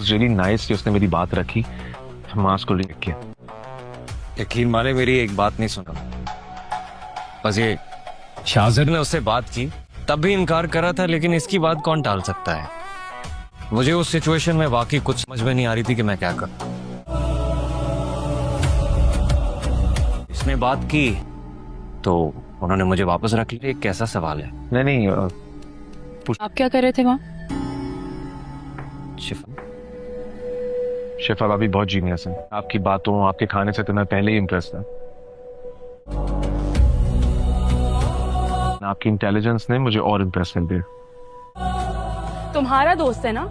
Was really nice कि उसने मेरी बात रखी, मास को लिख किया। यकीन माने मेरी एक बात नहीं सुना, बस ये शाजिर ने उससे बात की तब भी इनकार करा था, लेकिन इसकी बात कौन टाल सकता है। मुझे उस सिचुएशन में वाकई कुछ समझ में नहीं आ रही थी कि मैं क्या करूं। इसने बात की तो उन्होंने मुझे वापस रख लिया, कैसा सवाल है। नहीं आप क्या कर रहे थे वहाँ? शिफा भाभी बहुत जीनियस है, आपकी बातों आपके खाने से तो मैं पहले ही इम्प्रेस था। आपकी इंटेलिजेंस ने मुझे और इम्प्रेस कर दिया। तुम्हारा दोस्त है ना,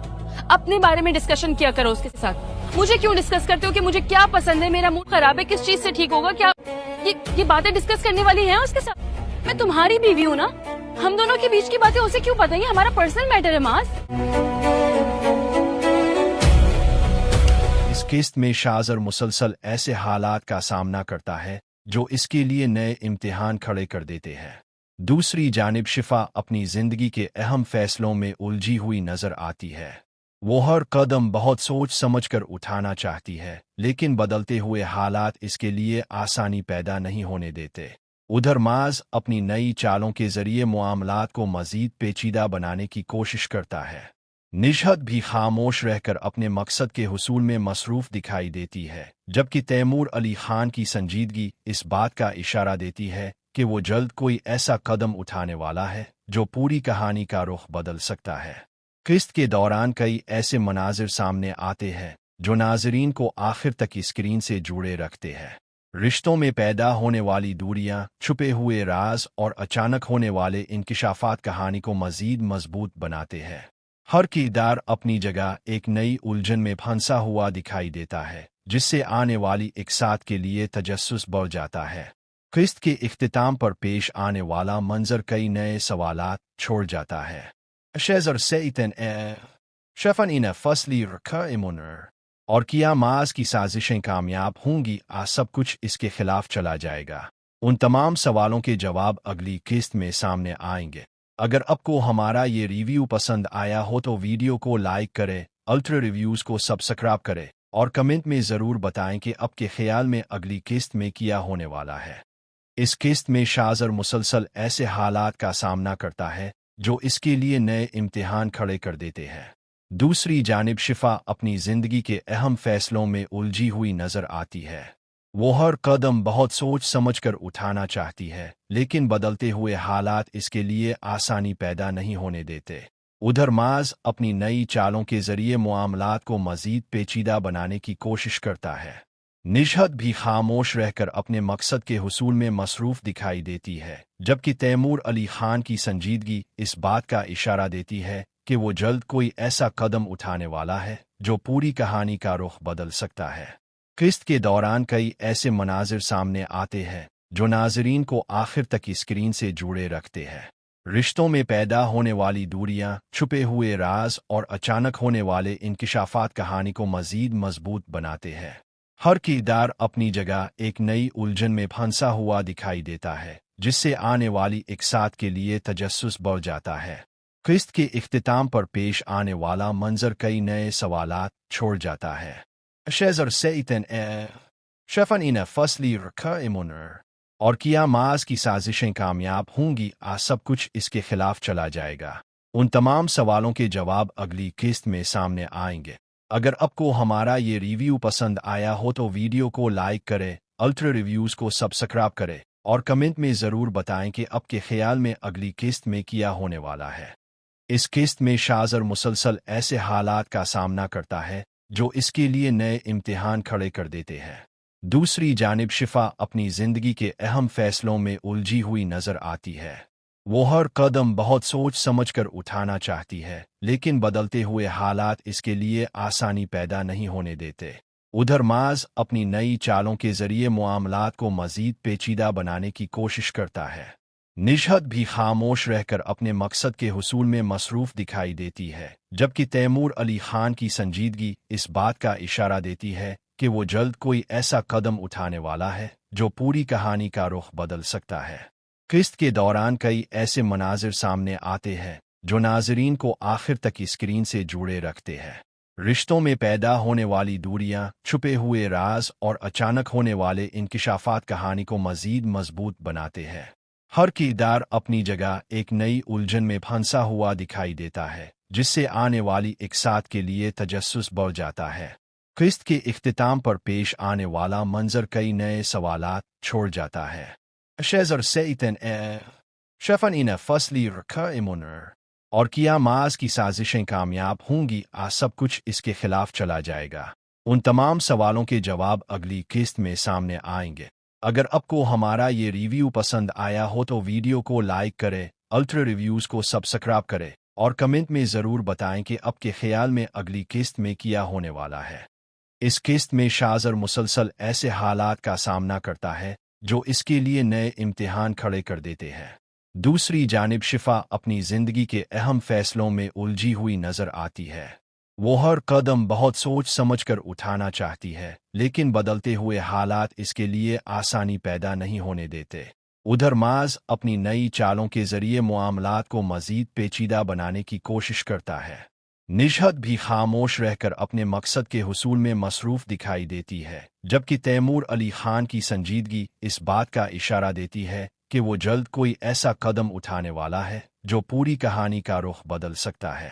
अपने बारे में डिस्कशन किया करो उसके साथ। मुझे क्यों डिस्कस करते हो कि मुझे क्या पसंद है, मेरा मूड खराब है, किस चीज से ठीक होगा, क्या ये बातें डिस्कस करने वाली हैं उसके साथ? मैं तुम्हारी बीवी हूँ ना, हम दोनों के बीच की बातें उसे क्यों पता है? हमारा पर्सनल मैटर है मास। इस किस्त में शाजर मुसलसल ऐसे हालात का सामना करता है जो इसके लिए नए इम्तिहान खड़े कर देते हैं। दूसरी जानिब शिफा अपनी जिंदगी के अहम फैसलों में उलझी हुई नजर आती है। वो हर कदम बहुत सोच समझकर उठाना चाहती है, लेकिन बदलते हुए हालात इसके लिए आसानी पैदा नहीं होने देते। उधर माज अपनी नई चालों के जरिए मामलात को मजीद पेचीदा बनाने की कोशिश करता है। निशहत भी खामोश रहकर अपने मकसद के हुसूल में मसरूफ दिखाई देती है, जबकि तैमूर अली खान की संजीदगी इस बात का इशारा देती है कि वो जल्द कोई ऐसा कदम उठाने वाला है जो पूरी कहानी का रुख बदल सकता है। किस्त के दौरान कई ऐसे मनाजिर सामने आते हैं जो नाजरीन को आखिर तक स्क्रीन से जुड़े रखते हैं। रिश्तों में पैदा होने वाली दूरियां, छुपे हुए राज और अचानक होने वाले इंकिशाफात कहानी को मजीद मजबूत बनाते हैं। हर किरदार अपनी जगह एक नई उलझन में फंसा हुआ दिखाई देता है, जिससे आने वाली इकसात के लिए तजस्सुस बढ़ जाता है। किस्त के इख्तिताम पर पेश आने वाला मंजर कई नए सवालात छोड़ जाता है। शेजर सेइतन शफन इन फसली रखा इमुनर और किया माज की साजिशें कामयाब होंगी, सब कुछ इसके खिलाफ चला जाएगा। उन तमाम सवालों के जवाब अगली किस्त में सामने आएंगे। अगर आपको हमारा ये रिव्यू पसंद आया हो तो वीडियो को लाइक करें, अल्ट्रा रिव्यूज को सब्सक्राइब करें और कमेंट में ज़रूर बताएं कि आपके ख्याल में अगली किस्त में क्या होने वाला है। इस किस्त में शाजर मुसलसल ऐसे हालात का सामना करता है जो इसके लिए नए इम्तिहान खड़े कर देते हैं। दूसरी जानिब शिफा अपनी जिंदगी के अहम फैसलों में उलझी हुई नजर आती है। वो हर कदम बहुत सोच समझकर उठाना चाहती है, लेकिन बदलते हुए हालात इसके लिए आसानी पैदा नहीं होने देते। उधर माज अपनी नई चालों के जरिए मामलात को मजीद पेचीदा बनाने की कोशिश करता है। निशहत भी खामोश रहकर अपने मकसद के हुसूल में मसरूफ दिखाई देती है, जबकि तैमूर अली खान की संजीदगी इस बात का इशारा देती है कि वो जल्द कोई ऐसा कदम उठाने वाला है जो पूरी कहानी का रुख बदल सकता है। किस्त के दौरान कई ऐसे मनाजिर सामने आते हैं जो नाजरीन को आखिर तक स्क्रीन से जुड़े रखते हैं। रिश्तों में पैदा होने वाली दूरियां, छुपे हुए राज और अचानक होने वाले इंकिशाफात कहानी को मजीद मजबूत बनाते हैं। हर किरदार अपनी जगह एक नई उलझन में फंसा हुआ दिखाई देता है, जिससे आने वाली इकसात के लिए तजस्सुस बढ़ जाता है। किस्त के इख्तिताम पर पेश आने वाला मंजर कई नए सवालात छोड़ जाता है। शेजर सेइतन शफन इन फसली रखा इमुनर और किया माज की साजिशें कामयाब होंगी, सब कुछ इसके खिलाफ चला जाएगा। उन तमाम सवालों के जवाब अगली किस्त में सामने आएंगे। अगर आपको हमारा ये रिव्यू पसंद आया हो तो वीडियो को लाइक करें, अल्ट्रा रिव्यूज को सब्सक्राइब करें और कमेंट में ज़रूर बताएं कि आपके ख्याल में अगली किस्त में क्या होने वाला है। इस किस्त में शाजर मुसलसल ऐसे हालात का सामना करता है जो इसके लिए नए इम्तिहान खड़े कर देते हैं। दूसरी जानिब शिफा अपनी जिंदगी के अहम फैसलों में उलझी हुई नजर आती है। वो हर कदम बहुत सोच समझकर उठाना चाहती है, लेकिन बदलते हुए हालात इसके लिए आसानी पैदा नहीं होने देते। उधर माज अपनी नई चालों के जरिए मामलात को मजीद पेचीदा बनाने की कोशिश करता है। निशहत भी खामोश रहकर अपने मकसद के हुसूल में मसरूफ दिखाई देती है, जबकि तैमूर अली खान की संजीदगी इस बात का इशारा देती है कि वो जल्द कोई ऐसा कदम उठाने वाला है जो पूरी कहानी का रुख बदल सकता है। किस्त के दौरान कई ऐसे मनाजिर सामने आते हैं जो नाजरीन को आखिर तक स्क्रीन से जुड़े रखते हैं। रिश्तों में पैदा होने वाली दूरियां, छुपे हुए राज और अचानक होने वाले इंकिशाफात कहानी को मजीद मजबूत बनाते हैं। हर किरदार अपनी जगह एक नई उलझन में फंसा हुआ दिखाई देता है, जिससे आने वाली एक साथ के लिए तजस्सुस बढ़ जाता है। किस्त के इख्तिताम पर पेश आने वाला मंजर कई नए सवालात छोड़ जाता है। शेजर सेइतन शफन इन फसली रखा इमुनर और किया माज की साजिशें कामयाब होंगी, आज सब कुछ इसके खिलाफ चला जाएगा। उन तमाम सवालों के जवाब अगली किस्त में सामने आएंगे। अगर आपको हमारा ये रिव्यू पसंद आया हो तो वीडियो को लाइक करें, अल्ट्रा रिव्यूज को सब्सक्राइब करें और कमेंट में ज़रूर बताएं कि आपके ख्याल में अगली किस्त में क्या होने वाला है। इस किस्त में शाजर मुसलसल ऐसे हालात का सामना करता है जो इसके लिए नए इम्तिहान खड़े कर देते हैं। दूसरी जानिब शिफा अपनी जिंदगी के अहम फैसलों में उलझी हुई नजर आती है। वो हर कदम बहुत सोच समझकर उठाना चाहती है, लेकिन बदलते हुए हालात इसके लिए आसानी पैदा नहीं होने देते। उधर माज अपनी नई चालों के जरिए मामलात को मजीद पेचीदा बनाने की कोशिश करता है। निजहत भी खामोश रहकर अपने मकसद के हुसूल में मसरूफ दिखाई देती है, जबकि तैमूर अली खान की संजीदगी इस बात का इशारा देती है कि वो जल्द कोई ऐसा कदम उठाने वाला है जो पूरी कहानी का रुख बदल सकता है।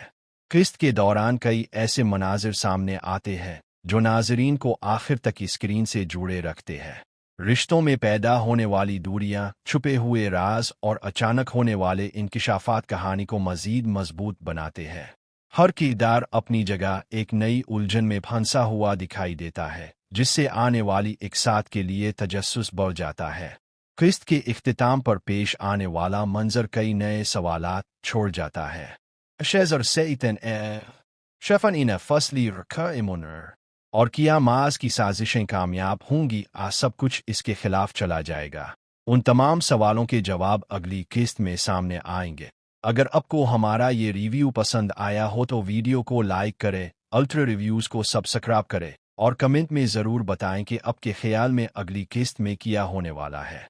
किस्त के दौरान कई ऐसे मनाजिर सामने आते हैं जो नाजरीन को आखिर तक स्क्रीन से जुड़े रखते हैं। रिश्तों में पैदा होने वाली दूरियां, छुपे हुए राज और अचानक होने वाले इंकिशाफात कहानी को मजीद मजबूत बनाते हैं। हर किरदार अपनी जगह एक नई उलझन में फंसा हुआ दिखाई देता है, जिससे आने वाली एक साथ के लिए तजस्सुस बढ़ जाता है। किस्त के इख्तिताम पर पेश आने वाला मंजर कई नए सवालात छोड़ जाता है। शेजर सेइतन शफन इन फसली रखा इमुनर और किया माज की साजिशें कामयाब होंगी, आज सब कुछ इसके खिलाफ चला जाएगा। उन तमाम सवालों के जवाब अगली किस्त में सामने आएंगे। अगर आपको हमारा ये रिव्यू पसंद आया हो तो वीडियो को लाइक करें, अल्ट्रा रिव्यूज को सब्सक्राइब करें और कमेंट में ज़रूर बताएं कि आपके ख्याल में अगली किस्त में क्या होने वाला है।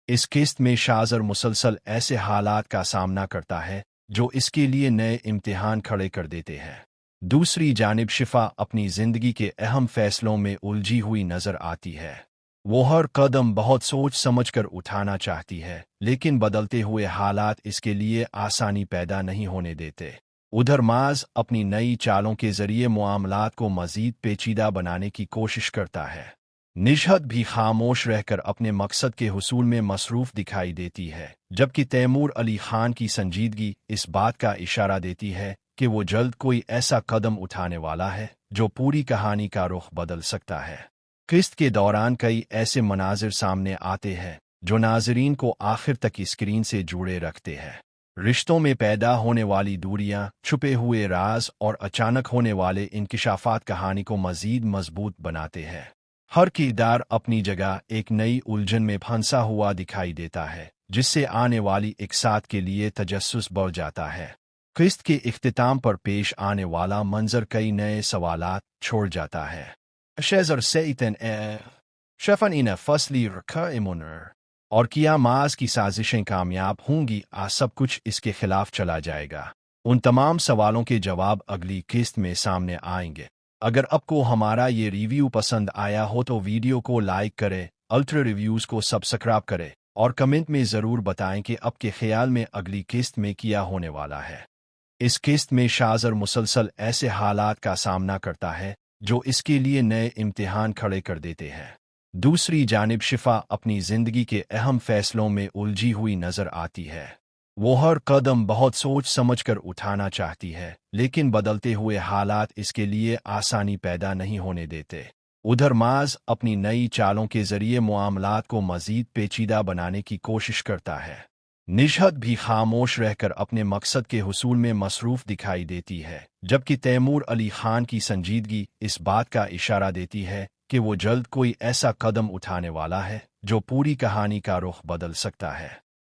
इस किस्त में शाजर मुसलसल ऐसे हालात का सामना करता है जो इसके लिए नए इम्तिहान खड़े कर देते हैं। दूसरी जानिब शिफा अपनी जिंदगी के अहम फैसलों में उलझी हुई नजर आती है। वो हर कदम बहुत सोच समझकर उठाना चाहती है, लेकिन बदलते हुए हालात इसके लिए आसानी पैदा नहीं होने देते। उधर माज अपनी नई चालों के जरिए मामलात को मजीद पेचीदा बनाने की कोशिश करता है। निजहत भी खामोश रहकर अपने मकसद के हुसूल में मसरूफ दिखाई देती है, जबकि तैमूर अली खान की संजीदगी इस बात का इशारा देती है कि वो जल्द कोई ऐसा कदम उठाने वाला है जो पूरी कहानी का रुख बदल सकता है। किस्त के दौरान कई ऐसे मनाजिर सामने आते हैं जो नाजरीन को आखिर तक स्क्रीन से जुड़े रखते हैं। रिश्तों में पैदा होने वाली दूरियां, छुपे हुए राज और अचानक होने वाले इंकिशाफात कहानी को मजीद मजबूत बनाते हैं। हर किरदार अपनी जगह एक नई उलझन में फंसा हुआ दिखाई देता है, जिससे आने वाली एक साथ के लिए तजस्सुस बढ़ जाता है। किस्त के इख्तिताम पर पेश आने वाला मंजर कई नए सवालात छोड़ जाता है। शेजर सेइतन शफन इन फसली रखा इमुनर और किया माज की साजिशें कामयाब होंगी, आज सब कुछ इसके खिलाफ चला जाएगा। उन तमाम सवालों के जवाब अगली किस्त में सामने आएंगे। अगर आपको हमारा ये रिव्यू पसंद आया हो तो वीडियो को लाइक करें, अल्ट्रा रिव्यूज को सब्सक्राइब करें और कमेंट में ज़रूर बताएं कि आपके ख्याल में अगली किस्त में क्या होने वाला है। इस किस्त में शाजर मुसलसल ऐसे हालात का सामना करता है जो इसके लिए नए इम्तिहान खड़े कर देते हैं। दूसरी जानिब शिफा अपनी जिंदगी के अहम फैसलों में उलझी हुई नजर आती है। वो हर कदम बहुत सोच समझकर उठाना चाहती है, लेकिन बदलते हुए हालात इसके लिए आसानी पैदा नहीं होने देते। उधर माज अपनी नई चालों के जरिए मामलात को मजीद पेचीदा बनाने की कोशिश करता है। निजहत भी खामोश रहकर अपने मकसद के हुसूल में मसरूफ दिखाई देती है, जबकि तैमूर अली खान की संजीदगी इस बात का इशारा देती है कि वो जल्द कोई ऐसा कदम उठाने वाला है जो पूरी कहानी का रुख बदल सकता है।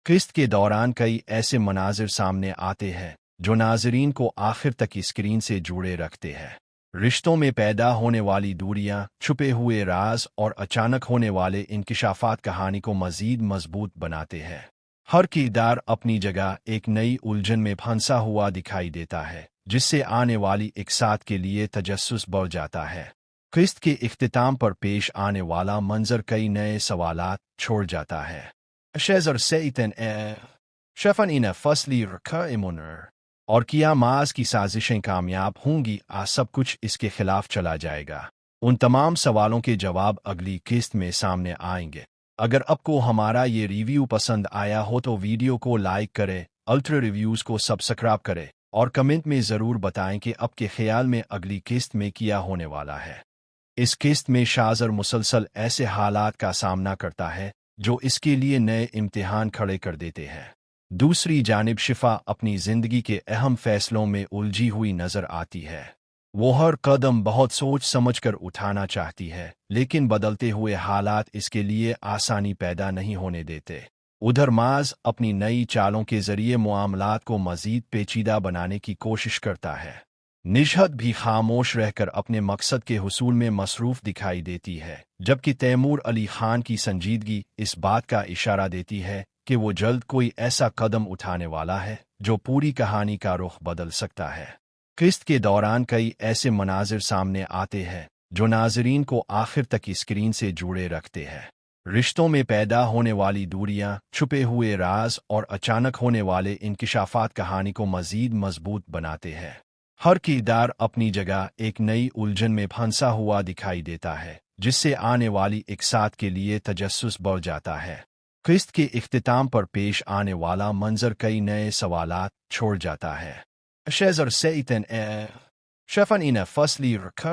किस्त के दौरान कई ऐसे मनाजिर सामने आते हैं जो नाजरीन को आखिर तक स्क्रीन से जुड़े रखते हैं। रिश्तों में पैदा होने वाली दूरियां, छुपे हुए राज और अचानक होने वाले इंकिशाफात कहानी को मजीद मजबूत बनाते हैं। हर किरदार अपनी जगह एक नई उलझन में फंसा हुआ दिखाई देता है, जिससे आने वाली इकसात के लिए तजस्सुस बढ़ जाता है। किस्त के इख्तिताम पर पेश आने वाला मंजर कई नए सवालात छोड़ जाता है। शेजर सईतन शफन इन फसली रखा और किया माज की साजिशें कामयाब होंगी, सब कुछ इसके खिलाफ चला जाएगा। उन तमाम सवालों के जवाब अगली किस्त में सामने आएंगे। अगर आपको हमारा ये रिव्यू पसंद आया हो तो वीडियो को लाइक करें, अल्ट्रा रिव्यूज़ को सब्सक्राइब करें और कमेंट में ज़रूर बताएं कि आपके ख्याल में अगली किस्त में क्या होने वाला है। इस किस्त में शाज़र मुसलसल ऐसे हालात का सामना करता है जो इसके लिए नए इम्तिहान खड़े कर देते हैं। दूसरी जानिब शिफा अपनी ज़िंदगी के अहम फैसलों में उलझी हुई नज़र आती है। वो हर कदम बहुत सोच समझकर उठाना चाहती है, लेकिन बदलते हुए हालात इसके लिए आसानी पैदा नहीं होने देते। उधर माज अपनी नई चालों के जरिए मामलात को मज़ीद पेचीदा बनाने की कोशिश करता है। निजहत भी खामोश रहकर अपने मकसद के हुसूल में मसरूफ़ दिखाई देती है, जबकि तैमूर अली खान की संजीदगी इस बात का इशारा देती है कि वो जल्द कोई ऐसा कदम उठाने वाला है जो पूरी कहानी का रुख बदल सकता है। किस्त के दौरान कई ऐसे मनाजिर सामने आते हैं जो नाजरीन को आखिर तक स्क्रीन से जुड़े रखते हैं। रिश्तों में पैदा होने वाली दूरियां, छुपे हुए राज और अचानक होने वाले इंकिशाफात कहानी को मज़ीद मजबूत बनाते हैं। हर किरदार अपनी जगह एक नई उलझन में फंसा हुआ दिखाई देता है, जिससे आने वाली इकसात के लिए तजस्सुस बढ़ जाता है। किस्त के इख्तिताम पर पेश आने वाला मंजर कई नए सवालात छोड़ जाता है। शेजर सईतन शफन इन फसली रखा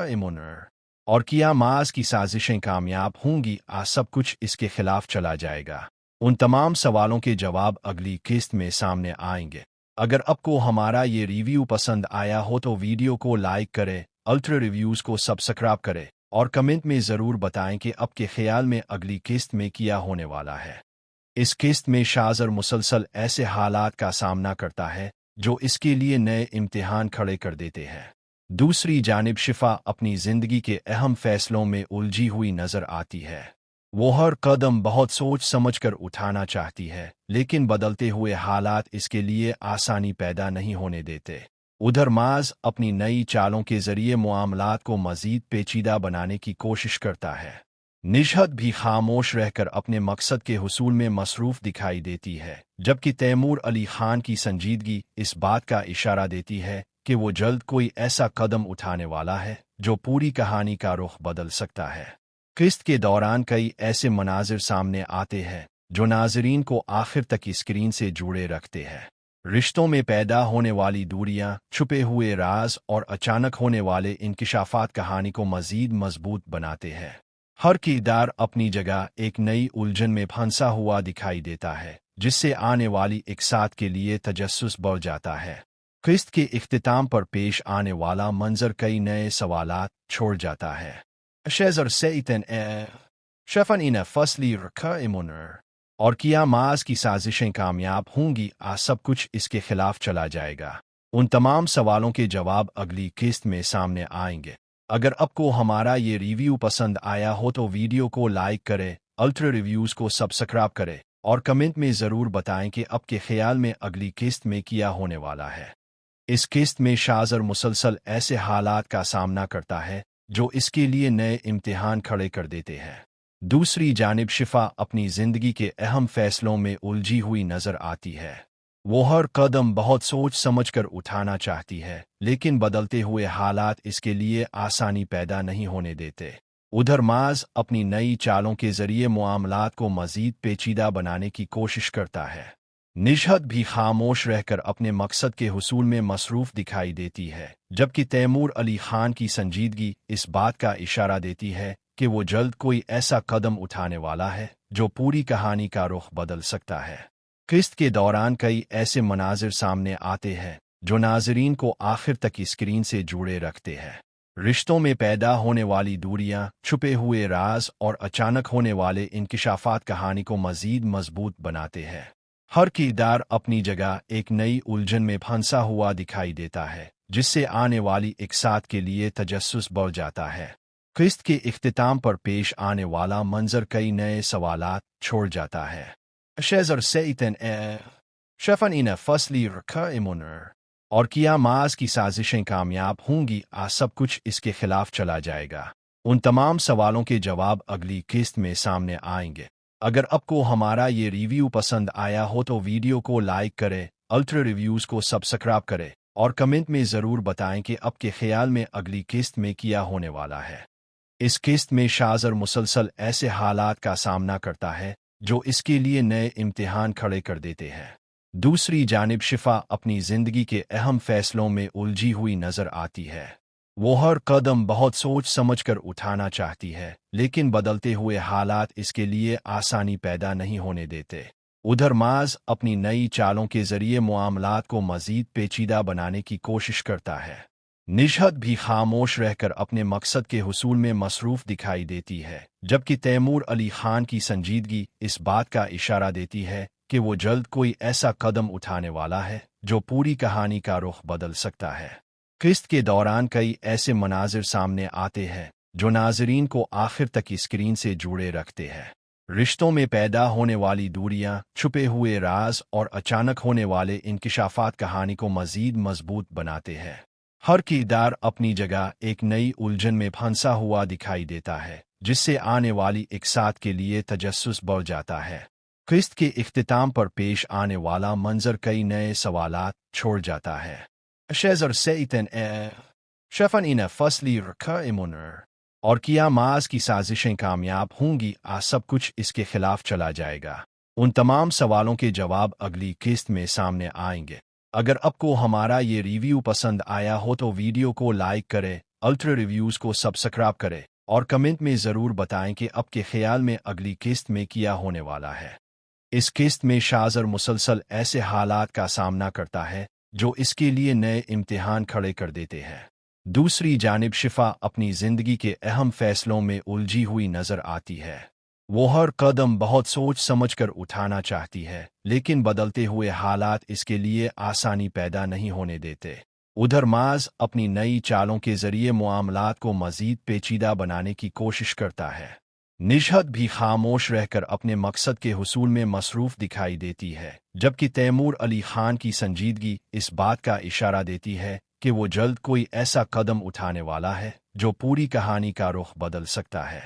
और किया माज की साजिशें कामयाब होंगी, सब कुछ इसके खिलाफ चला जाएगा। उन तमाम सवालों के जवाब अगली किस्त में सामने आएंगे। अगर आपको हमारा ये रिव्यू पसंद आया हो तो वीडियो को लाइक करें, अल्ट्रा रिव्यूज़ को सब्सक्राइब करें और कमेंट में ज़रूर बताएं कि आपके ख्याल में अगली किस्त में क्या होने वाला है। इस किस्त में शाज़र मुसलसल ऐसे हालात का सामना करता है जो इसके लिए नए इम्तिहान खड़े कर देते हैं। दूसरी जानिब शिफा अपनी ज़िंदगी के अहम फैसलों में उलझी हुई नज़र आती है। वो हर कदम बहुत सोच समझकर उठाना चाहती है, लेकिन बदलते हुए हालात इसके लिए आसानी पैदा नहीं होने देते। उधर माज अपनी नई चालों के जरिए मामलात को मज़ीद पेचीदा बनाने की कोशिश करता है। निजहत भी खामोश रहकर अपने मकसद के हुसूल में मसरूफ़ दिखाई देती है, जबकि तैमूर अली खान की संजीदगी इस बात का इशारा देती है कि वो जल्द कोई ऐसा कदम उठाने वाला है जो पूरी कहानी का रुख बदल सकता है। किस्त के दौरान कई ऐसे मनाजिर सामने आते हैं जो नाजरीन को आखिर तक स्क्रीन से जुड़े रखते हैं। रिश्तों में पैदा होने वाली दूरियां, छुपे हुए राज और अचानक होने वाले इंकिशाफात कहानी को मज़ीद मजबूत बनाते हैं। हर किरदार अपनी जगह एक नई उलझन में फंसा हुआ दिखाई देता है, जिससे आने वाली इकसात के लिए तजस्सुस बढ़ जाता है। किस्त के इख्तिताम पर पेश आने वाला मंजर कई नए सवालात छोड़ जाता है। शेजर सईतन शफन इन फसली रखा और किया माज की साजिशें कामयाब होंगी, सब कुछ इसके खिलाफ चला जाएगा। उन तमाम सवालों के जवाब अगली किस्त में सामने आएंगे। अगर आपको हमारा ये रिव्यू पसंद आया हो तो वीडियो को लाइक करें, अल्ट्रा रिव्यूज़ को सब्सक्राइब करें और कमेंट में ज़रूर बताएं कि आपके ख्याल में अगली किस्त में क्या होने वाला है। इस किस्त में शाज़र मुसलसल ऐसे हालात का सामना करता है जो इसके लिए नए इम्तिहान खड़े कर देते हैं। दूसरी जानिब शिफा अपनी ज़िंदगी के अहम फैसलों में उलझी हुई नज़र आती है। वो हर कदम बहुत सोच समझकर उठाना चाहती है, लेकिन बदलते हुए हालात इसके लिए आसानी पैदा नहीं होने देते। उधर माज अपनी नई चालों के जरिए मामलात को मज़ीद पेचीदा बनाने की कोशिश करता है। निजहत भी खामोश रहकर अपने मकसद के हुसूल में मसरूफ़ दिखाई देती है, जबकि तैमूर अली खान की संजीदगी इस बात का इशारा देती है कि वो जल्द कोई ऐसा कदम उठाने वाला है जो पूरी कहानी का रुख बदल सकता है। किस्त के दौरान कई ऐसे मनाजिर सामने आते हैं जो नाजरीन को आखिर तक स्क्रीन से जुड़े रखते हैं। रिश्तों में पैदा होने वाली दूरियां, छुपे हुए राज और अचानक होने वाले इंकिशाफात कहानी को मज़ीद मजबूत बनाते हैं। हर किरदार अपनी जगह एक नई उलझन में फंसा हुआ दिखाई देता है, जिससे आने वाली इकसात के लिए तजस्सुस बढ़ जाता है। किस्त के इख्तिताम पर पेश आने वाला मंजर कई नए सवालात छोड़ जाता है। शेजर सईतन शफन इन फसली रखा और किया माज की साजिशें कामयाब होंगी, आज सब कुछ इसके खिलाफ चला जाएगा। उन तमाम सवालों के जवाब अगली किस्त में सामने आएंगे। अगर आपको हमारा ये रिव्यू पसंद आया हो तो वीडियो को लाइक करें, अल्ट्रा रिव्यूज़ को सब्सक्राइब करें और कमेंट में ज़रूर बताएं कि आपके ख्याल में अगली किस्त में क्या होने वाला है। इस किस्त में शाज़र मुसलसल ऐसे हालात का सामना करता है जो इसके लिए नए इम्तिहान खड़े कर देते हैं। दूसरी जानिब शिफा अपनी ज़िंदगी के अहम फैसलों में उलझी हुई नज़र आती है। वो हर कदम बहुत सोच समझकर उठाना चाहती है, लेकिन बदलते हुए हालात इसके लिए आसानी पैदा नहीं होने देते। उधर माज अपनी नई चालों के जरिए मामलात को मज़ीद पेचीदा बनाने की कोशिश करता है। निजहत भी खामोश रहकर अपने मकसद के हुसूल में मसरूफ़ दिखाई देती है, जबकि तैमूर अली खान की संजीदगी इस बात का इशारा देती है कि वो जल्द कोई ऐसा कदम उठाने वाला है जो पूरी कहानी का रुख बदल सकता है। किस्त के दौरान कई ऐसे मनाजिर सामने आते हैं जो नाजरीन को आखिर तक स्क्रीन से जुड़े रखते हैं। रिश्तों में पैदा होने वाली दूरियां, छुपे हुए राज और अचानक होने वाले इंकिशाफात कहानी को मज़ीद मजबूत बनाते हैं। हर किरदार अपनी जगह एक नई उलझन में फंसा हुआ दिखाई देता है, जिससे आने वाली एक साथ के लिए तजस्सुस बढ़ जाता है। किस्त के इख्तिताम पर पेश आने वाला मंजर कई नए सवालात छोड़ जाता है। शेजर सेइतन शफन इन फसली रखा इमुनर और किया माज की साजिशें कामयाब होंगी, आज सब कुछ इसके खिलाफ चला जाएगा। उन तमाम सवालों के जवाब अगली किस्त में सामने आएंगे। अगर आपको हमारा ये रिव्यू पसंद आया हो तो वीडियो को लाइक करें, अल्ट्रा रिव्यूज़ को सब्सक्राइब करें और कमेंट में ज़रूर बताएं कि आपके ख्याल में अगली किस्त में क्या होने वाला है। इस किस्त में शाज़र मुसलसल ऐसे हालात का सामना करता है जो इसके लिए नए इम्तिहान खड़े कर देते हैं। दूसरी जानिब शिफा अपनी ज़िंदगी के अहम फैसलों में उलझी हुई नज़र आती है। वो हर कदम बहुत सोच समझकर उठाना चाहती है, लेकिन बदलते हुए हालात इसके लिए आसानी पैदा नहीं होने देते। उधर माज अपनी नई चालों के जरिए मामलात को मज़ीद पेचीदा बनाने की कोशिश करता है। निजहत भी खामोश रहकर अपने मकसद के हुसूल में मसरूफ़ दिखाई देती है, जबकि तैमूर अली खान की संजीदगी इस बात का इशारा देती है कि वो जल्द कोई ऐसा कदम उठाने वाला है जो पूरी कहानी का रुख बदल सकता है।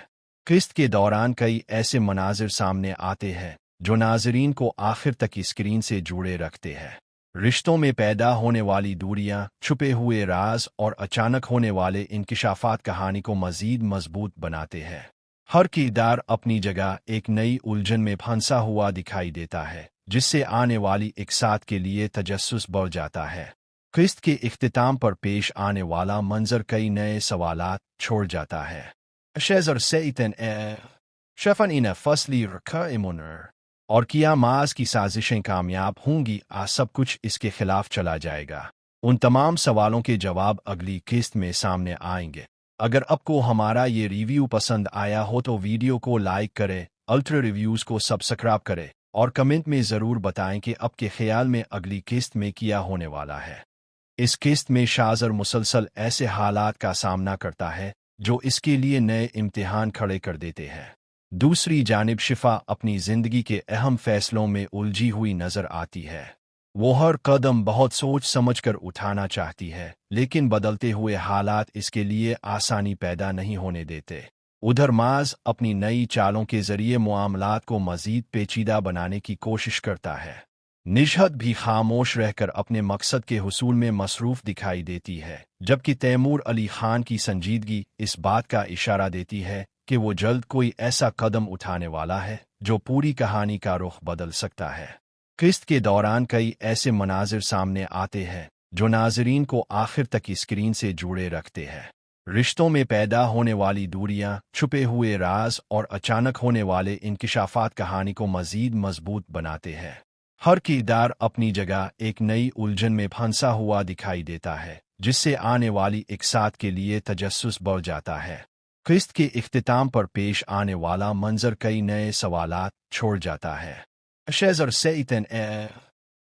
किस्त के दौरान कई ऐसे मनाजिर सामने आते हैं जो नाजरीन को आखिर तक स्क्रीन से जुड़े रखते हैं। रिश्तों में पैदा होने वाली दूरियां, छुपे हुए राज और अचानक होने वाले इंकिशाफात कहानी को मज़ीद मजबूत बनाते हैं। हर किरदार अपनी जगह एक नई उलझन में फंसा हुआ दिखाई देता है, जिससे आने वाली एक साथ के लिए तजस्सुस बढ़ जाता है। किस्त के इख्तिताम पर पेश आने वाला मंजर कई नए सवालात छोड़ जाता है। शेजर सेइतन शफन इन फसली रखा इमुनर और किया माज की साजिशें कामयाब होंगी, आज सब कुछ इसके खिलाफ चला जाएगा। उन तमाम सवालों के जवाब अगली किस्त में सामने आएंगे। अगर आपको हमारा ये रिव्यू पसंद आया हो तो वीडियो को लाइक करें, अल्ट्रा रिव्यूज़ को सब्सक्राइब करें और कमेंट में ज़रूर बताएं कि आपके ख्याल में अगली किस्त में क्या होने वाला है। इस किस्त में शाज़र मुसलसल ऐसे हालात का सामना करता है जो इसके लिए नए इम्तिहान खड़े कर देते हैं। दूसरी जानिब शिफा अपनी ज़िंदगी के अहम फैसलों में उलझी हुई नज़र आती है। वो हर कदम बहुत सोच समझकर उठाना चाहती है, लेकिन बदलते हुए हालात इसके लिए आसानी पैदा नहीं होने देते। उधर माज अपनी नई चालों के जरिए मामलात को मज़ीद पेचीदा बनाने की कोशिश करता है। निजहत भी खामोश रहकर अपने मकसद के हुसूल में मसरूफ़ दिखाई देती है, जबकि तैमूर अली खान की संजीदगी इस बात का इशारा देती है कि वो जल्द कोई ऐसा कदम उठाने वाला है जो पूरी कहानी का रुख बदल सकता है। किस्त के दौरान कई ऐसे मनाजिर सामने आते हैं जो नाजरीन को आखिर तक स्क्रीन से जुड़े रखते हैं। रिश्तों में पैदा होने वाली दूरियां, छुपे हुए राज और अचानक होने वाले इंकिशाफात कहानी को मज़ीद मजबूत बनाते हैं। हर किरदार अपनी जगह एक नई उलझन में फंसा हुआ दिखाई देता है, जिससे आने वाली एक साथ के लिए तजस्सुस बढ़ जाता है। किस्त के इख्तिताम पर पेश आने वाला मंजर कई नए सवालात छोड़ जाता है। शेजर सेइतन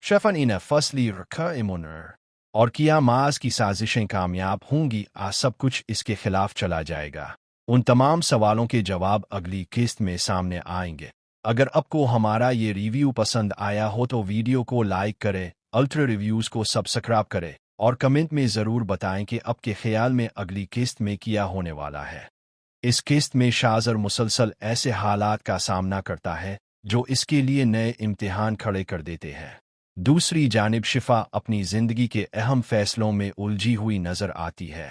शफन इन फसली रखा इमुनर और किया माज की साजिशें कामयाब होंगी, आज सब कुछ इसके खिलाफ चला जाएगा। उन तमाम सवालों के जवाब अगली किस्त में सामने आएंगे। अगर आपको हमारा ये रिव्यू पसंद आया हो तो वीडियो को लाइक करें, अल्ट्रा रिव्यूज़ को सब्सक्राइब करें और कमेंट में ज़रूर बताएं कि आपके ख्याल में अगली किस्त में क्या होने वाला है। इस किस्त में शाज़र मुसलसल ऐसे हालात का सामना करता है जो इसके लिए नए इम्तिहान खड़े कर देते हैं। दूसरी जानिब शिफा अपनी ज़िंदगी के अहम फैसलों में उलझी हुई नज़र आती है।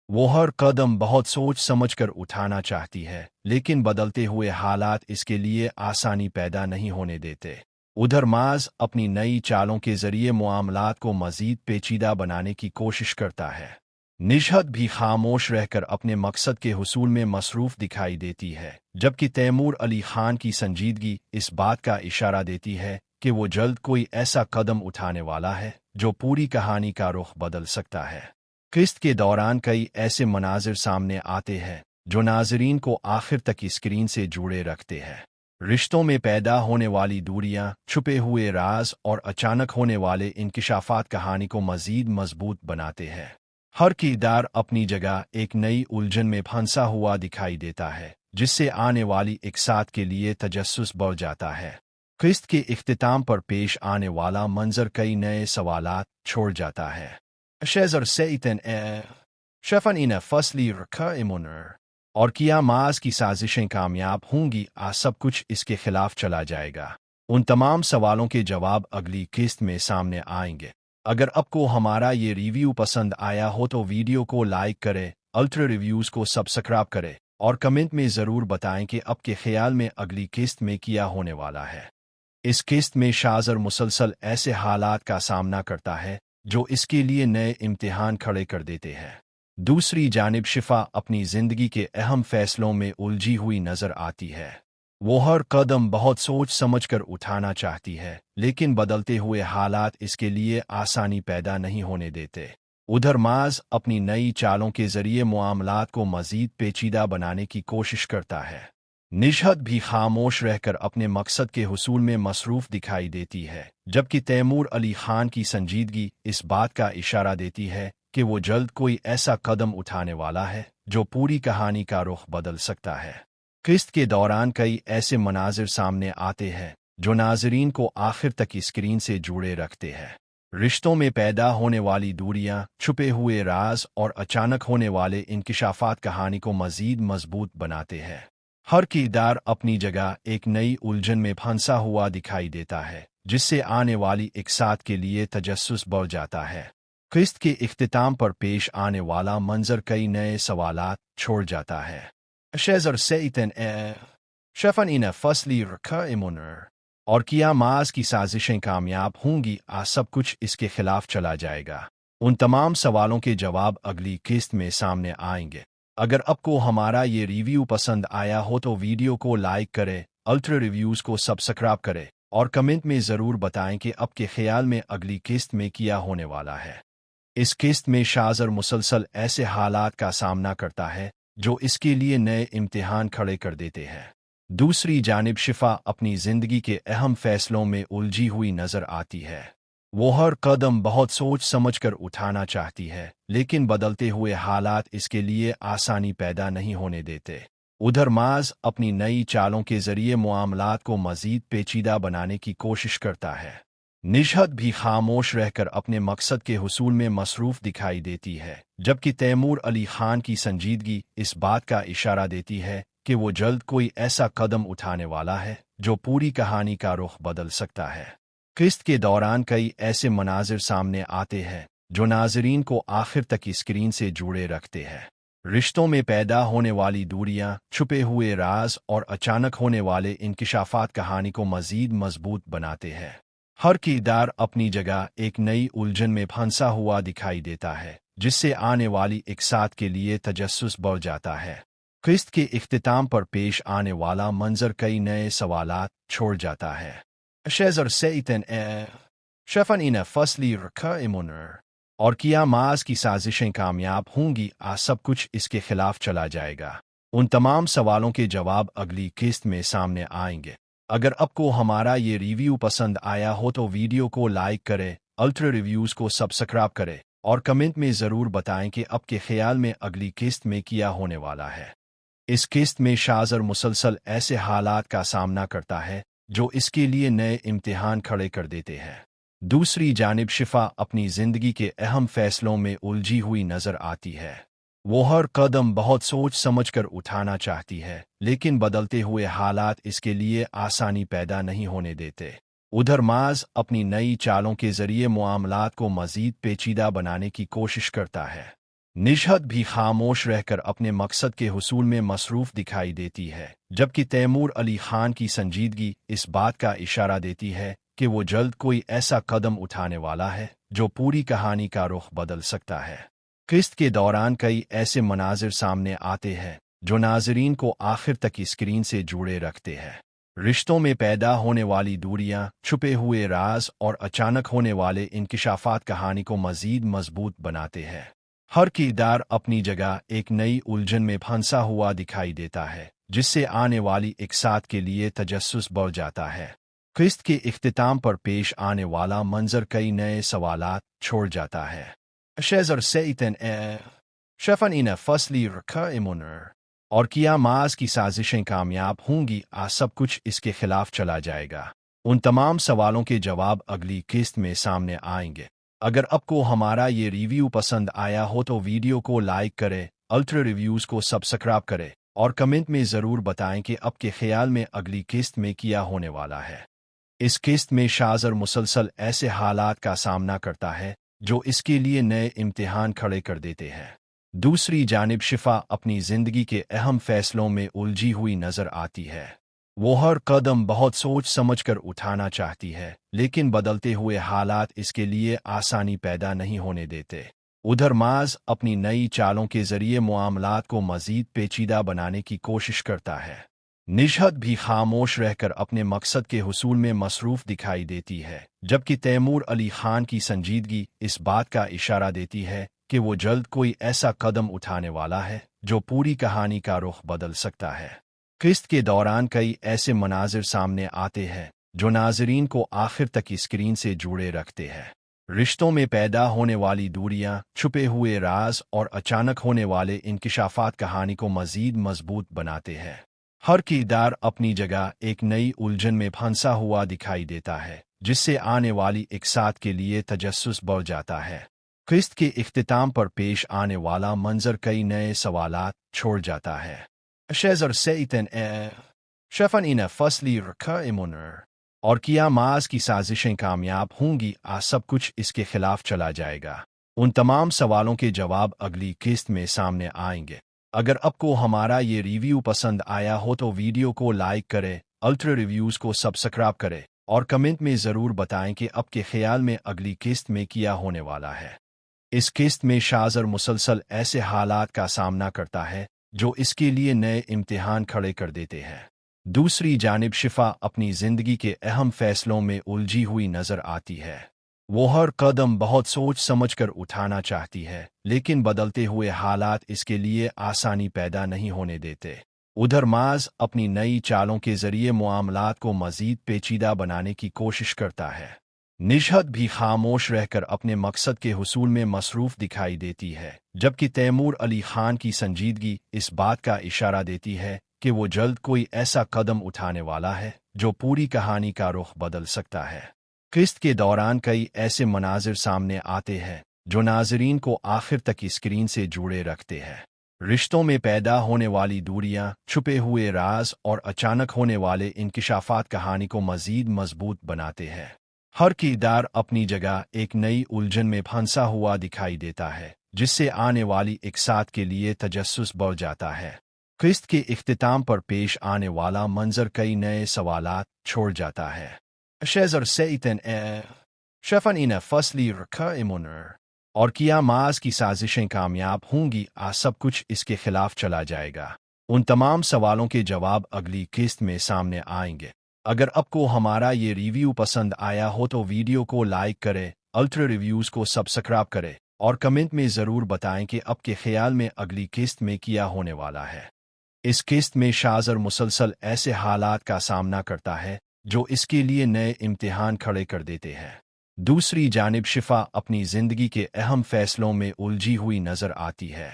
वो हर कदम बहुत सोच समझकर उठाना चाहती है, लेकिन बदलते हुए हालात इसके लिए आसानी पैदा नहीं होने देते। उधर माज अपनी नई चालों के जरिए मामलात को मज़ीद पेचीदा बनाने की कोशिश करता है। निशहत भी खामोश रहकर अपने मकसद के हुसूल में मसरूफ़ दिखाई देती है, जबकि तैमूर अली खान की संजीदगी इस बात का इशारा देती है कि वो जल्द कोई ऐसा कदम उठाने वाला है जो पूरी कहानी का रुख बदल सकता है। किस्त के दौरान कई ऐसे मनाजिर सामने आते हैं जो नाजरीन को आखिर तक स्क्रीन से जुड़े रखते हैं। रिश्तों में पैदा होने वाली दूरियां, छुपे हुए राज और अचानक होने वाले इंकिशाफात कहानी को मज़ीद मजबूत बनाते हैं। हर किरदार अपनी जगह एक नई उलझन में फंसा हुआ दिखाई देता है, जिससे आने वाली एक साथ के लिए तजस्सुस बढ़ जाता है। किस्त के इख्तिताम पर पेश आने वाला मंजर कई नए सवालात छोड़ जाता है। शेजर सैतन शफन इन फसली रखा इमुनर और किया माज की साजिशें कामयाब होंगी, आज सब कुछ इसके खिलाफ चला जाएगा। उन तमाम सवालों के जवाब अगली किस्त में सामने आएंगे। अगर आपको हमारा ये रिव्यू पसंद आया हो तो वीडियो को लाइक करें, अल्ट्रा रिव्यूज़ को सब्सक्राइब करें और कमेंट में ज़रूर बताएं कि आपके ख्याल में अगली किस्त में क्या होने वाला है। इस किस्त में शाज़र मुसलसल ऐसे हालात का सामना करता है जो इसके लिए नए इम्तिहान खड़े कर देते हैं। दूसरी जानिब शिफा अपनी ज़िंदगी के अहम फैसलों में उलझी हुई नज़र आती है। वो हर कदम बहुत सोच समझकर उठाना चाहती है, लेकिन बदलते हुए हालात इसके लिए आसानी पैदा नहीं होने देते। उधर माज अपनी नई चालों के जरिए मामलात को मज़ीद पेचीदा बनाने की कोशिश करता है। निशहत भी खामोश रहकर अपने मकसद के हुसूल में मसरूफ़ दिखाई देती है, जबकि तैमूर अली खान की संजीदगी इस बात का इशारा देती है कि वो जल्द कोई ऐसा कदम उठाने वाला है जो पूरी कहानी का रुख बदल सकता है। किस्त के दौरान कई ऐसे मनाजिर सामने आते हैं जो नाजरीन को आखिर तक स्क्रीन से जुड़े रखते हैं। रिश्तों में पैदा होने वाली दूरियां, छुपे हुए राज और अचानक होने वाले इंकिशाफात कहानी को मज़ीद मजबूत बनाते हैं। हर किरदार अपनी जगह एक नई उलझन में फंसा हुआ दिखाई देता है, जिससे आने वाली एक साथ के लिए तजस्सुस बढ़ जाता है। किस्त के इख्तिताम पर पेश आने वाला मंजर कई नए सवालात छोड़ जाता है। शेजर सैतन शफन इन फसली रखा इमुनर और किया माज की साजिशें कामयाब होंगी, आज सब कुछ इसके खिलाफ चला जाएगा। उन तमाम सवालों के जवाब अगली किस्त में सामने आएंगे। अगर आपको हमारा ये रिव्यू पसंद आया हो तो वीडियो को लाइक करें, अल्ट्रा रिव्यूज़ को सब्सक्राइब करें और कमेंट में ज़रूर बताएं कि आपके ख्याल में अगली किस्त में क्या होने वाला है। इस किस्त में शाज़र मुसलसल ऐसे हालात का सामना करता है जो इसके लिए नए इम्तिहान खड़े कर देते हैं। दूसरी जानिब शिफा अपनी ज़िंदगी के अहम फैसलों में उलझी हुई नज़र आती है। वो हर कदम बहुत सोच समझकर उठाना चाहती है, लेकिन बदलते हुए हालात इसके लिए आसानी पैदा नहीं होने देते। उधर माज अपनी नई चालों के जरिए मामलात को मज़ीद पेचीदा बनाने की कोशिश करता है। निशहत भी खामोश रहकर अपने मकसद के हुसूल में मसरूफ़ दिखाई देती है, जबकि तैमूर अली खान की संजीदगी इस बात का इशारा देती है कि वो जल्द कोई ऐसा कदम उठाने वाला है जो पूरी कहानी का रुख बदल सकता है। किस्त के दौरान कई ऐसे मनाजिर सामने आते हैं जो नाजरीन को आखिर तक स्क्रीन से जुड़े रखते हैं। रिश्तों में पैदा होने वाली दूरियां, छुपे हुए राज और अचानक होने वाले इंकिशाफात कहानी को मज़ीद मजबूत बनाते हैं। हर किरदार अपनी जगह एक नई उलझन में फंसा हुआ दिखाई देता है, जिससे आने वाली एक साथ के लिए तजस्सुस बढ़ जाता है। किस्त के इख्तिताम पर पेश आने वाला मंजर कई नए सवालात छोड़ जाता है। शेजर सैतन शफन इन फसली रखा इमुनर और किया माज की साजिशें कामयाब होंगी, आज सब कुछ इसके खिलाफ चला जाएगा। उन तमाम सवालों के जवाब अगली किस्त में सामने आएंगे। अगर आपको हमारा ये रिव्यू पसंद आया हो तो वीडियो को लाइक करें, अल्ट्रा रिव्यूज़ को सब्सक्राइब करें और कमेंट में ज़रूर बताएं कि आपके ख्याल में अगली किस्त में क्या होने वाला है। इस किस्त में शाज़र मुसलसल ऐसे हालात का सामना करता है जो इसके लिए नए इम्तिहान खड़े कर देते हैं। दूसरी जानिब शिफा अपनी जिंदगी के अहम फैसलों में उलझी हुई नजर आती है। वो हर कदम बहुत सोच समझकर उठाना चाहती है, लेकिन बदलते हुए हालात इसके लिए आसानी पैदा नहीं होने देते। उधर माज अपनी नई चालों के जरिए मामलात को मजीद पेचीदा बनाने की कोशिश करता है। निशहत भी खामोश रहकर अपने मकसद के हुसूल में मसरूफ दिखाई देती है, जबकि तैमूर अली खान की संजीदगी इस बात का इशारा देती है कि वो जल्द कोई ऐसा कदम उठाने वाला है जो पूरी कहानी का रुख बदल सकता है। किस्त के दौरान कई ऐसे मनाजिर सामने आते हैं जो नाजरीन को आखिर तक स्क्रीन से जुड़े रखते हैं। रिश्तों में पैदा होने वाली दूरियां, छुपे हुए राज और अचानक होने वाले इंकिशाफात कहानी को मजीद मजबूत बनाते हैं। हर किरदार अपनी जगह एक नई उलझन में फंसा हुआ दिखाई देता है, जिससे आने वाली इकसात के लिए तजस्सुस बढ़ जाता है। किस्त के इख्तिताम पर पेश आने वाला मंजर कई नए सवालात छोड़ जाता है। शेजर सेइतन शफन इन फसली रखा और किया माज की साजिशें कामयाब होंगी, सब कुछ इसके खिलाफ चला जाएगा। उन तमाम सवालों के जवाब अगली किस्त में सामने आएंगे। अगर आपको हमारा ये रिव्यू पसंद आया हो तो वीडियो को लाइक करें, अल्ट्रा रिव्यूज़ को सब्सक्राइब करें और कमेंट में ज़रूर बताएं कि आपके ख्याल में अगली किस्त में क्या होने वाला है। इस किस्त में शाजर मुसलसल ऐसे हालात का सामना करता है जो इसके लिए नए इम्तिहान खड़े कर देते हैं। दूसरी जानिब शिफा अपनी जिंदगी के अहम फैसलों में उलझी हुई नजर आती है। वो हर कदम बहुत सोच समझकर उठाना चाहती है, लेकिन बदलते हुए हालात इसके लिए आसानी पैदा नहीं होने देते। उधर माज अपनी नई चालों के जरिए मामलात को मजीद पेचीदा बनाने की कोशिश करता है। निशहत भी खामोश रहकर अपने मकसद के हुसूल में मसरूफ दिखाई देती है, जबकि तैमूर अली खान की संजीदगी इस बात का इशारा देती है कि वो जल्द कोई ऐसा कदम उठाने वाला है जो पूरी कहानी का रुख बदल सकता है। किस्त के दौरान कई ऐसे मनाजिर सामने आते हैं जो नाजरीन को आखिर तक स्क्रीन से जुड़े रखते हैं। रिश्तों में पैदा होने वाली दूरियां, छुपे हुए राज और अचानक होने वाले इंकिशाफात कहानी को मजीद मजबूत बनाते हैं। हर किरदार अपनी जगह एक नई उलझन में फंसा हुआ दिखाई देता है, जिससे आने वाली इकसात के लिए तजस्सुस बढ़ जाता है। किस्त के इख्तिताम पर पेश आने वाला मंजर कई नए सवालात छोड़ जाता है। शेजर सेइतन शफन इन फसली रखा और किया माज की साजिशें कामयाब होंगी, सब कुछ इसके खिलाफ चला जाएगा। उन तमाम सवालों के जवाब अगली किस्त में सामने आएंगे। अगर आपको हमारा ये रिव्यू पसंद आया हो तो वीडियो को लाइक करें, अल्ट्रा रिव्यूज़ को सब्सक्राइब करें और कमेंट में ज़रूर बताएं कि आपके ख्याल में अगली किस्त में क्या होने वाला है। इस किस्त में शाजर मुसलसल ऐसे हालात का सामना करता है जो इसके लिए नए इम्तिहान खड़े कर देते हैं। दूसरी जानिब शिफा अपनी जिंदगी के अहम फैसलों में उलझी हुई नजर आती है। वो हर कदम बहुत सोच समझकर उठाना चाहती है, लेकिन बदलते हुए हालात इसके लिए आसानी पैदा नहीं होने देते। उधर माज अपनी नई चालों के जरिए मामलात को मजीद पेचीदा बनाने की कोशिश करता है। निशहत भी खामोश रहकर अपने मकसद के हुसूल में मसरूफ दिखाई देती है, जबकि तैमूर अली खान की संजीदगी इस बात का इशारा देती है कि वो जल्द कोई ऐसा कदम उठाने वाला है जो पूरी कहानी का रुख बदल सकता है। किस्त के दौरान कई ऐसे मनाजिर सामने आते हैं जो नाजरीन को आखिर तक स्क्रीन से जुड़े रखते हैं। रिश्तों में पैदा होने वाली दूरियां, छुपे हुए राज और अचानक होने वाले इंकिशाफात कहानी को मजीद मजबूत बनाते हैं। हर किरदार अपनी जगह एक नई उलझन में फंसा हुआ दिखाई देता है, जिससे आने वाली इकसात के लिए तजस्सुस बढ़ जाता है। किस्त के इख्तिताम पर पेश आने वाला मंजर कई नए सवालात छोड़ जाता है। शेजर सेइतन शफन इन फसली रखा और किया माज की साजिशें कामयाब होंगी, सब कुछ इसके खिलाफ चला जाएगा। उन तमाम सवालों के जवाब अगली किस्त में सामने आएंगे। अगर आपको हमारा ये रिव्यू पसंद आया हो तो वीडियो को लाइक करें, अल्ट्रा रिव्यूज़ को सब्सक्राइब करें और कमेंट में ज़रूर बताएं कि आपके ख्याल में अगली किस्त में क्या होने वाला है। इस किस्त में शाजर मुसलसल ऐसे हालात का सामना करता है जो इसके लिए नए इम्तिहान खड़े कर देते हैं। दूसरी जानिब शिफा अपनी जिंदगी के अहम फैसलों में उलझी हुई नजर आती है।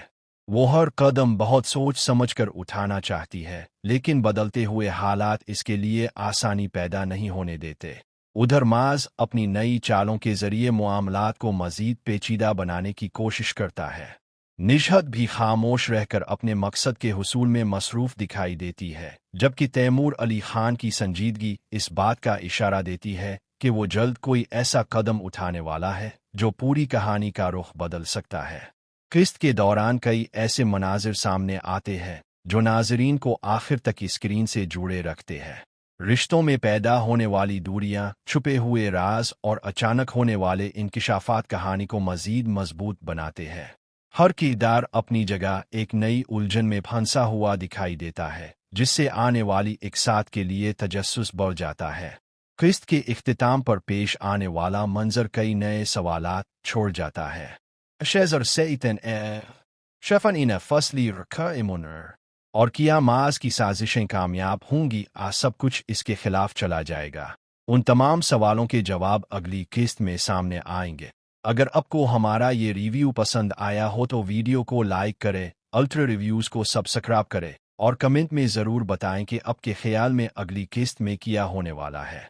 वो हर कदम बहुत सोच समझकर उठाना चाहती है, लेकिन बदलते हुए हालात इसके लिए आसानी पैदा नहीं होने देते। उधर माज अपनी नई चालों के जरिए मामलात को मजीद पेचीदा बनाने की कोशिश करता है। निजहत भी खामोश रहकर अपने मकसद के हुसूल में मसरूफ दिखाई देती है, जबकि तैमूर अली खान की संजीदगी इस बात का इशारा देती है कि वो जल्द कोई ऐसा कदम उठाने वाला है जो पूरी कहानी का रुख बदल सकता है। किस्त के दौरान कई ऐसे मनाजिर सामने आते हैं जो नाजरीन को आखिर तक स्क्रीन से जुड़े रखते हैं। रिश्तों में पैदा होने वाली दूरियां, छुपे हुए राज और अचानक होने वाले इंकिशाफात कहानी को मजीद मजबूत बनाते हैं। हर किरदार अपनी जगह एक नई उलझन में फंसा हुआ दिखाई देता है, जिससे आने वाली एक साथ के लिए तजस्सुस बढ़ जाता है। किस्त के इख्तिताम पर पेश आने वाला मंजर कई नए सवालात छोड़ जाता है। शेजर सेइतन शफन इन फसली रखा इमुनर और किया माज की साजिशें कामयाब होंगी, आज सब कुछ इसके खिलाफ चला जाएगा। उन तमाम सवालों के जवाब अगली किस्त में सामने आएंगे। अगर आपको हमारा ये रिव्यू पसंद आया हो तो वीडियो को लाइक करें, अल्ट्रा रिव्यूज़ को सब्सक्राइब करें और कमेंट में ज़रूर बताएं कि आपके ख्याल में अगली किस्त में क्या होने वाला है।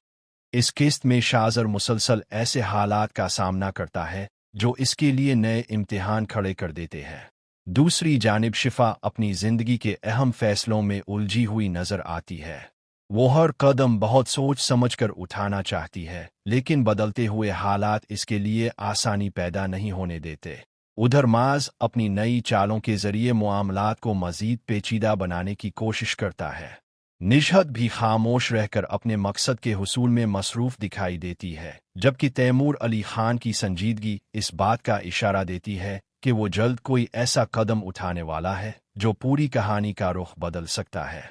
इस किस्त में शाजर मुसलसल ऐसे हालात का सामना करता है जो इसके लिए नए इम्तिहान खड़े कर देते हैं। दूसरी जानिब शिफा अपनी जिंदगी के अहम फैसलों में उलझी हुई नजर आती है। वो हर कदम बहुत सोच समझकर उठाना चाहती है, लेकिन बदलते हुए हालात इसके लिए आसानी पैदा नहीं होने देते। उधर माज अपनी नई चालों के जरिए मामलात को मजीद पेचीदा बनाने की कोशिश करता है। निजहत भी खामोश रहकर अपने मकसद के हुसूल में मसरूफ दिखाई देती है, जबकि तैमूर अली खान की संजीदगी इस बात का इशारा देती है कि वो जल्द कोई ऐसा कदम उठाने वाला है जो पूरी कहानी का रुख बदल सकता है।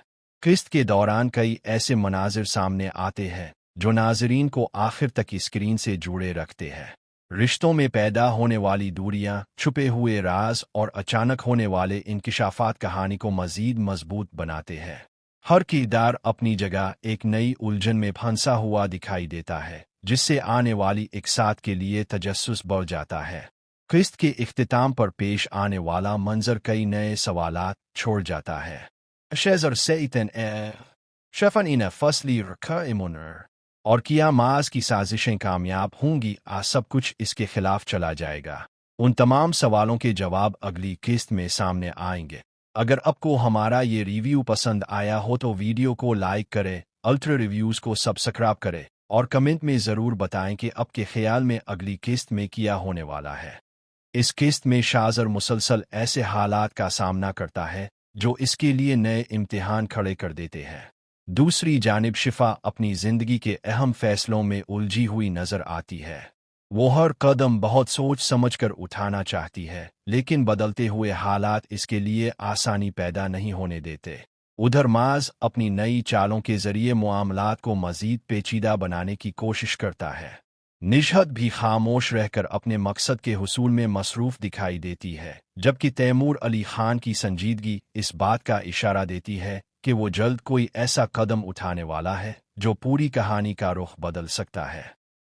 किस्त के दौरान कई ऐसे मनाजिर सामने आते हैं जो नाजरीन को आखिर तक स्क्रीन से जुड़े रखते हैं। रिश्तों में पैदा होने वाली दूरियां, छुपे हुए राज और अचानक होने वाले इंकिशाफात कहानी को मजीद मजबूत बनाते हैं। हर किरदार अपनी जगह एक नई उलझन में फंसा हुआ दिखाई देता है, जिससे आने वाली एक साथ के लिए तजस्सुस बढ़ जाता है। किस्त के इख्तिताम पर पेश आने वाला मंजर कई नए सवालात छोड़ जाता है। शेजर सेइतन शफन इन फसली रखा इमुनर और किया माज की साजिशें कामयाब होंगी, आज सब कुछ इसके खिलाफ चला जाएगा। उन तमाम सवालों के जवाब अगली किस्त में सामने आएंगे। अगर आपको हमारा ये रिव्यू पसंद आया हो तो वीडियो को लाइक करें, अल्ट्रा रिव्यूज़ को सब्सक्राइब करें और कमेंट में ज़रूर बताएं कि आपके ख्याल में अगली किस्त में क्या होने वाला है। इस किस्त में शाजर मुसलसल ऐसे हालात का सामना करता है जो इसके लिए नए इम्तिहान खड़े कर देते हैं। दूसरी जानिब शिफा अपनी जिंदगी के अहम फैसलों में उलझी हुई नजर आती है। वो हर कदम बहुत सोच समझकर उठाना चाहती है, लेकिन बदलते हुए हालात इसके लिए आसानी पैदा नहीं होने देते। उधर माज अपनी नई चालों के जरिए मामलात को मजीद पेचीदा बनाने की कोशिश करता है। निजहत भी खामोश रहकर अपने मकसद के हुसूल में मसरूफ दिखाई देती है, जबकि तैमूर अली खान की संजीदगी इस बात का इशारा देती है कि वो जल्द कोई ऐसा कदम उठाने वाला है जो पूरी कहानी का रुख बदल सकता है।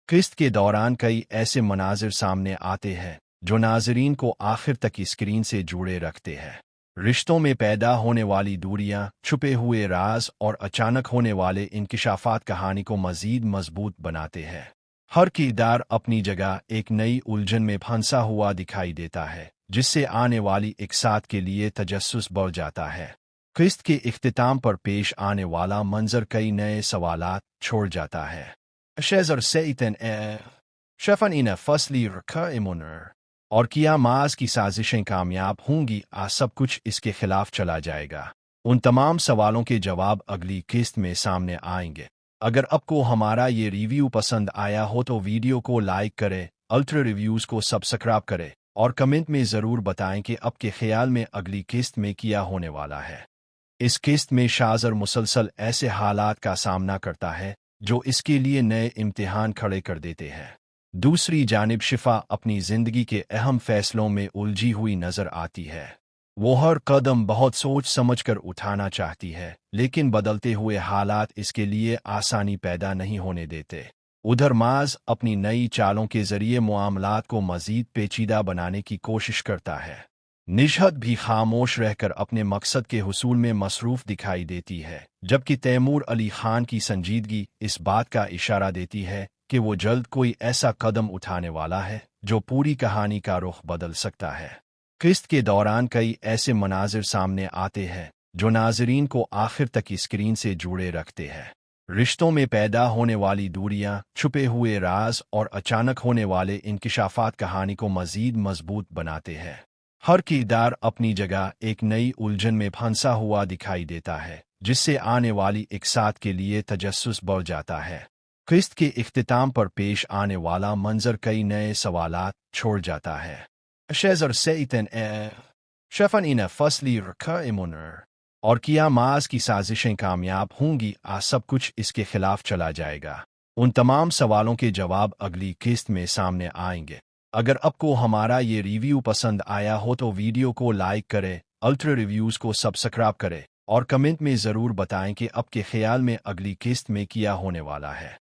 किस्त के दौरान कई ऐसे मनाजिर सामने आते हैं जो नाजरीन को आखिर तक स्क्रीन से जुड़े रखते हैं। रिश्तों में पैदा होने वाली दूरियां, छुपे हुए राज और अचानक होने वाले इंकिशाफात कहानी को मजीद मजबूत बनाते हैं। हर किरदार अपनी जगह एक नई उलझन में फंसा हुआ दिखाई देता है, जिससे आने वाली एक साथ के लिए तजस्सुस बढ़ जाता है। किस्त के इख्तिताम पर पेश आने वाला मंजर कई नए सवालात छोड़ जाता है। शेजर सेइतन शफन इन फसली रखा इमुनर और किया माज की साजिशें कामयाब होंगी, आज सब कुछ इसके खिलाफ चला जाएगा। उन तमाम सवालों के जवाब अगली किस्त में सामने आएंगे। अगर आपको हमारा ये रिव्यू पसंद आया हो तो वीडियो को लाइक करें, अल्ट्रा रिव्यूज़ को सब्सक्राइब करें और कमेंट में ज़रूर बताएं कि आपके ख्याल में अगली किस्त में क्या होने वाला है। इस किस्त में शाजर मुसलसल ऐसे हालात का सामना करता है जो इसके लिए नए इम्तिहान खड़े कर देते हैं। दूसरी जानिब शिफा अपनी जिंदगी के अहम फैसलों में उलझी हुई नजर आती है। वो हर कदम बहुत सोच समझकर उठाना चाहती है, लेकिन बदलते हुए हालात इसके लिए आसानी पैदा नहीं होने देते। उधर माज अपनी नई चालों के जरिए मामलात को मजीद पेचीदा बनाने की कोशिश करता है। निजहत भी खामोश रहकर अपने मकसद के हुसूल में मसरूफ दिखाई देती है, जबकि तैमूर अली खान की संजीदगी इस बात का इशारा देती है कि वो जल्द कोई ऐसा कदम उठाने वाला है जो पूरी कहानी का रुख बदल सकता है। किस्त के दौरान कई ऐसे मनाजिर सामने आते हैं जो नाजरीन को आखिर तक स्क्रीन से जुड़े रखते हैं। रिश्तों में पैदा होने वाली दूरियां, छुपे हुए राज और अचानक होने वाले इंकिशाफात कहानी को मजीद मजबूत बनाते हैं। हर किरदार अपनी जगह एक नई उलझन में फंसा हुआ दिखाई देता है, जिससे आने वाली एक साथ के लिए तजस्सुस बढ़ जाता है। किस्त के इख्तिताम पर पेश आने वाला मंजर कई नए सवालात छोड़ जाता है। शेजर सैतन शफन इन फसली रखा इमुनर और किया माज की साजिशें कामयाब होंगी, सब कुछ इसके खिलाफ चला जाएगा। उन तमाम सवालों के जवाब अगली किस्त में सामने आएंगे। अगर आपको हमारा ये रिव्यू पसंद आया हो तो वीडियो को लाइक करें, अल्ट्रा रिव्यूज़ को सब्सक्राइब करें और कमेंट में ज़रूर बताएं कि आपके ख्याल में अगली किस्त में क्या होने वाला है।